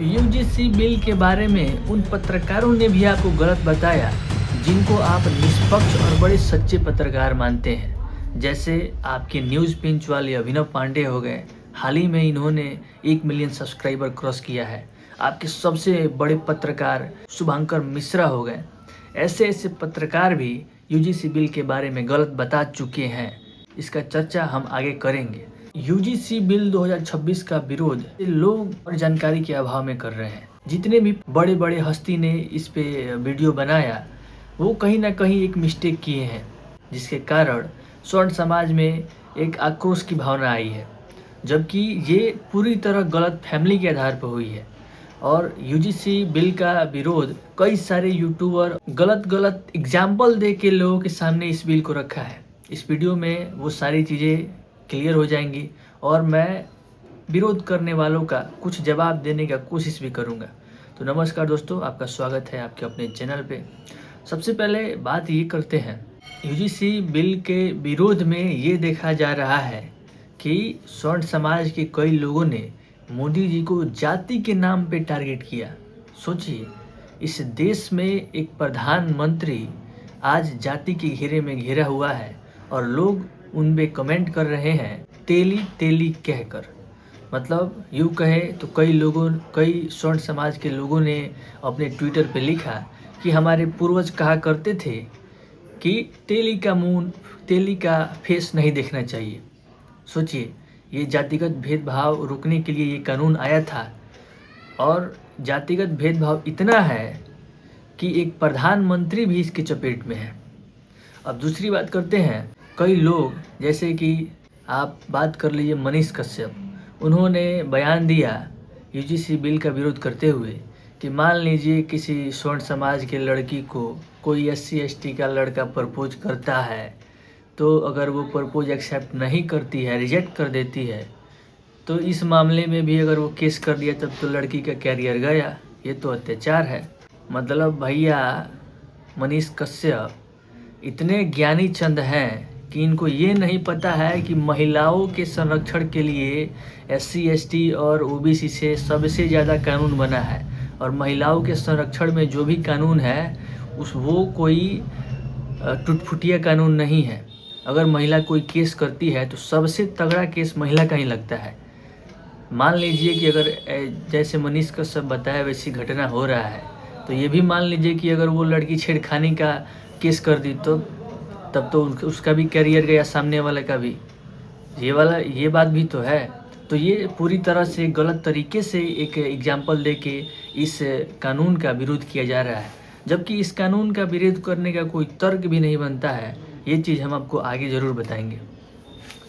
UGC bill के बारे में उन पत्रकारों ने भी आपको गलत बताया जिनको आप निष्पक्ष और बड़े सच्चे पत्रकार मानते हैं, जैसे आपके न्यूज़ पिंच वाले अभिनव पांडे हो गए। हाल ही में इन्होंने 1 मिलियन सब्सक्राइबर क्रॉस किया है। आपके सबसे बड़े पत्रकार शुभंकर मिश्रा हो गए। ऐसे ऐसे पत्रकार भी यूजीसी बिल के बारे में गलत बता चुके हैं। इसका चर्चा हम आगे करेंगे। यूजीसी बिल 2026 का विरोध लोग और जानकारी के अभाव में कर रहे हैं। जितने भी बड़े बड़े हस्ती ने इस पे वीडियो बनाया वो कहीं ना कहीं एक मिस्टेक किए हैं, जिसके कारण स्वर्ण समाज में एक आक्रोश की भावना आई है, जबकि ये पूरी तरह गलत फैमिली के आधार पर हुई है। और यूजीसी बिल का विरोध कई सारे यूट्यूबर गलत एग्जाम्पल दे के लोगों के सामने इस बिल को रखा है। इस वीडियो में वो सारी चीज़ें क्लियर हो जाएंगी और मैं विरोध करने वालों का कुछ जवाब देने का कोशिश भी करूंगा। तो नमस्कार दोस्तों, आपका स्वागत है आपके अपने चैनल पे। सबसे पहले बात ये करते हैं, यूजीसी बिल के विरोध में ये देखा जा रहा है कि स्वर्ण समाज के कई लोगों ने मोदी जी को जाति के नाम पे टारगेट किया। सोचिए, इस देश में एक प्रधानमंत्री आज जाति के घेरे में घिरा हुआ है और लोग उन पे कमेंट कर रहे हैं तेली तेली कहकर। मतलब यूँ कहे तो कई स्वर्ण समाज के लोगों ने अपने ट्विटर पे लिखा कि हमारे पूर्वज कहा करते थे कि तेली का मुंह, तेली का फेस नहीं देखना चाहिए। सोचिए, ये जातिगत भेदभाव रोकने के लिए ये कानून आया था और जातिगत भेदभाव इतना है कि एक प्रधानमंत्री भी इसके चपेट में है। अब दूसरी बात करते हैं, कई लोग जैसे कि आप बात कर लीजिए मनीष कश्यप, उन्होंने बयान दिया यूजीसी बिल का विरोध करते हुए कि मान लीजिए किसी स्वर्ण समाज के लड़की को कोई SC/ST का लड़का प्रपोज करता है, तो अगर वो प्रपोज एक्सेप्ट नहीं करती है, रिजेक्ट कर देती है, तो इस मामले में भी अगर वो केस कर दिया तब तो लड़की का कैरियर गया। ये तो अत्याचार है। मतलब भैया मनीष कश्यप इतने ज्ञानी चंद हैं कि इनको ये नहीं पता है कि महिलाओं के संरक्षण के लिए SC/ST और OBC से सबसे ज़्यादा कानून बना है, और महिलाओं के संरक्षण में जो भी कानून है वो कोई टुटफुटिया कानून नहीं है। अगर महिला कोई केस करती है तो सबसे तगड़ा केस महिला का ही लगता है। मान लीजिए कि अगर जैसे मनीष का सब बताया वैसी घटना हो रहा है, तो ये भी मान लीजिए कि अगर वो लड़की छेड़खानी का केस कर दी तो तब तो उसका भी कैरियर गया, सामने वाले का भी। ये बात भी तो है। तो ये पूरी तरह से गलत तरीके से एक एग्जाम्पल दे के इस कानून का विरोध किया जा रहा है, जबकि इस कानून का विरोध करने का कोई तर्क भी नहीं बनता है। ये चीज़ हम आपको आगे ज़रूर बताएंगे।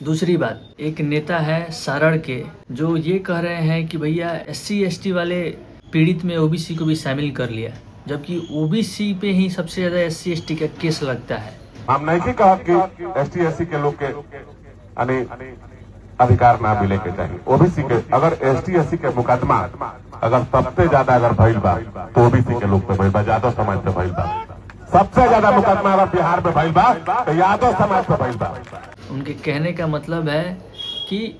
दूसरी बात, एक नेता है सारण के जो ये कह रहे हैं कि भैया SC/ST वाले पीड़ित में OBC को भी शामिल कर लिया, जबकि OBC पे ही सबसे ज़्यादा SC/ST का केस लगता है। हम नहीं कहा कि ST/SC के लोग के अधिकार ना मिले के चाहिए। OBC के अगर ST/SC के मुकदमा अगर सबसे ज्यादा अगर भइल बा तो OBC के लोग पे भइल बा, यादव समाज पे भइल बा। सबसे ज्यादा मुकदमा अगर बिहार में भइल बा तो यादव समाज पे भइल बा। उनके कहने का मतलब है कि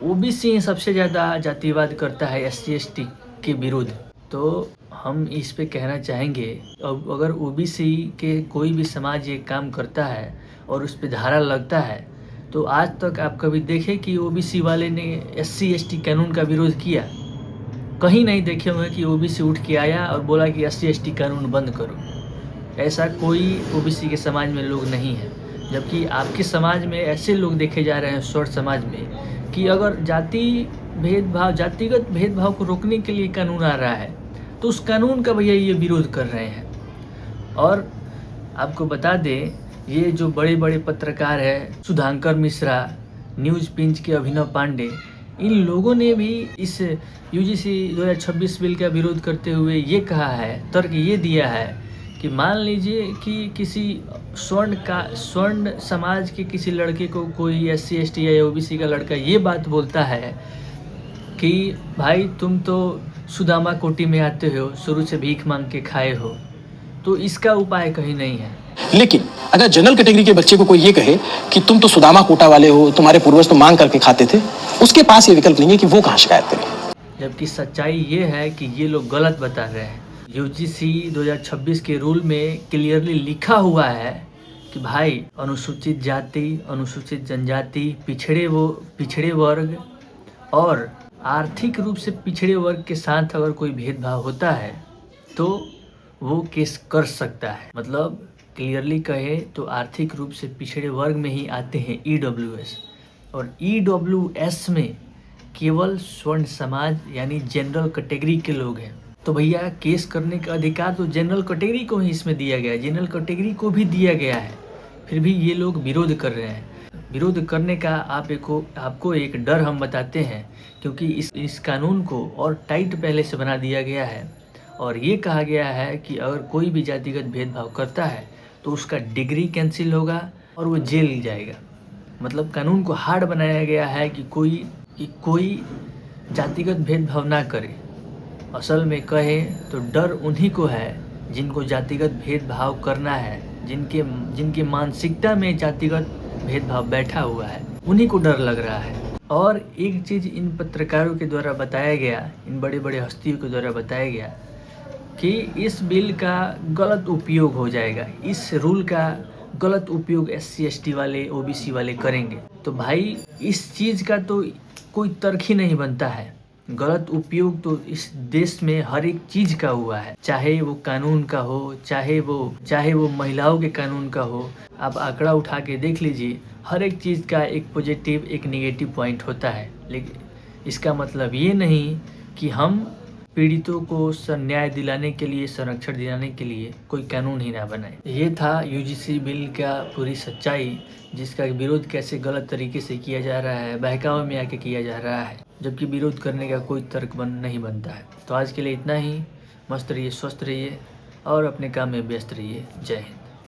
OBC ही सबसे ज्यादा जातिवाद करता है SC/ST के विरुद्ध। तो हम इस पे कहना चाहेंगे, अब अगर OBC के कोई भी समाज ये काम करता है और उस पे धारा लगता है, तो आज तक आप कभी देखे कि OBC वाले ने SC/ST कानून का विरोध किया? कहीं नहीं देखे हुए कि OBC उठ के आया और बोला कि SC/ST कानून बंद करो। ऐसा कोई OBC के समाज में लोग नहीं है, जबकि आपके समाज में ऐसे लोग देखे जा रहे हैं स्वर्ण समाज में कि अगर जातिगत भेदभाव को रोकने के लिए कानून आ रहा है तो उस कानून का भैया ये विरोध कर रहे हैं। और आपको बता दें, ये जो बड़े बड़े पत्रकार हैं, शुभंकर मिश्रा, न्यूज़ पिंच के अभिनव पांडे, इन लोगों ने भी इस यूजीसी 2026 बिल का विरोध करते हुए ये कहा है, तर्क ये दिया है कि मान लीजिए कि किसी स्वर्ण समाज के किसी लड़के को कोई SC/ST या OBC का लड़का ये बात बोलता है कि भाई तुम तो सुदामा कोटी में आते हो, शुरू से भीख मांग के खाए हो, तो इसका उपाय कहीं नहीं है। लेकिन अगर जनरल कैटेगरी के बच्चे को कोई ये कहे कि तुम तो सुदामा कोटा वाले हो, तुम्हारे पूर्वज तो मांग करके खाते थे, उसके पास ये विकल्प नहीं है कि वो कहाँ शिकायत करे। जबकि सच्चाई ये है कि ये लोग गलत बता रहे हैं। यूजीसी 2026 के रूल में क्लियरली लिखा हुआ है कि भाई अनुसूचित जाति, अनुसूचित जनजाति, पिछड़े वर्ग और आर्थिक रूप से पिछड़े वर्ग के साथ अगर कोई भेदभाव होता है तो वो केस कर सकता है। मतलब क्लियरली कहे तो आर्थिक रूप से पिछड़े वर्ग में ही आते हैं ईडब्ल्यूएस, और ईडब्ल्यूएस में केवल स्वर्ण समाज यानी जनरल कैटेगरी के लोग हैं। तो भैया केस करने का अधिकार तो जनरल कैटेगरी को ही इसमें दिया गया है, जनरल कैटेगरी को भी दिया गया है, फिर भी ये लोग विरोध कर रहे हैं। विरोध करने का आपको एक डर हम बताते हैं, क्योंकि इस कानून को और टाइट पहले से बना दिया गया है और ये कहा गया है कि अगर कोई भी जातिगत भेदभाव करता है तो उसका डिग्री कैंसिल होगा और वो जेल जाएगा। मतलब कानून को हार्ड बनाया गया है कि कोई जातिगत भेदभाव ना करे। असल में कहे तो डर उन्हीं को है जिनको जातिगत भेदभाव करना है, जिनके मानसिकता में जातिगत भेदभाव बैठा हुआ है, उन्हीं को डर लग रहा है। और एक चीज़ इन पत्रकारों के द्वारा बताया गया, इन बड़े बड़े हस्तियों के द्वारा बताया गया कि इस बिल का गलत उपयोग हो जाएगा, इस रूल का गलत उपयोग SC ST वाले OBC वाले करेंगे। तो भाई इस चीज़ का तो कोई तर्क ही नहीं बनता है। गलत उपयोग तो इस देश में हर एक चीज़ का हुआ है, चाहे वो कानून का हो, चाहे वो महिलाओं के कानून का हो। आप आंकड़ा उठा के देख लीजिए, हर एक चीज़ का एक पॉजिटिव एक नेगेटिव पॉइंट होता है। लेकिन इसका मतलब ये नहीं कि हम पीड़ितों को न्याय दिलाने के लिए, संरक्षण दिलाने के लिए कोई कानून ही ना बनाए। ये था UGC बिल का पूरी सच्चाई, जिसका विरोध कैसे गलत तरीके से किया जा रहा है, बहकावे में आके किया जा रहा है, जबकि विरोध करने का कोई तर्क नहीं बनता है। तो आज के लिए इतना ही। मस्त रहिए, स्वस्थ रहिए और अपने काम में व्यस्त रहिए। जय हिंद।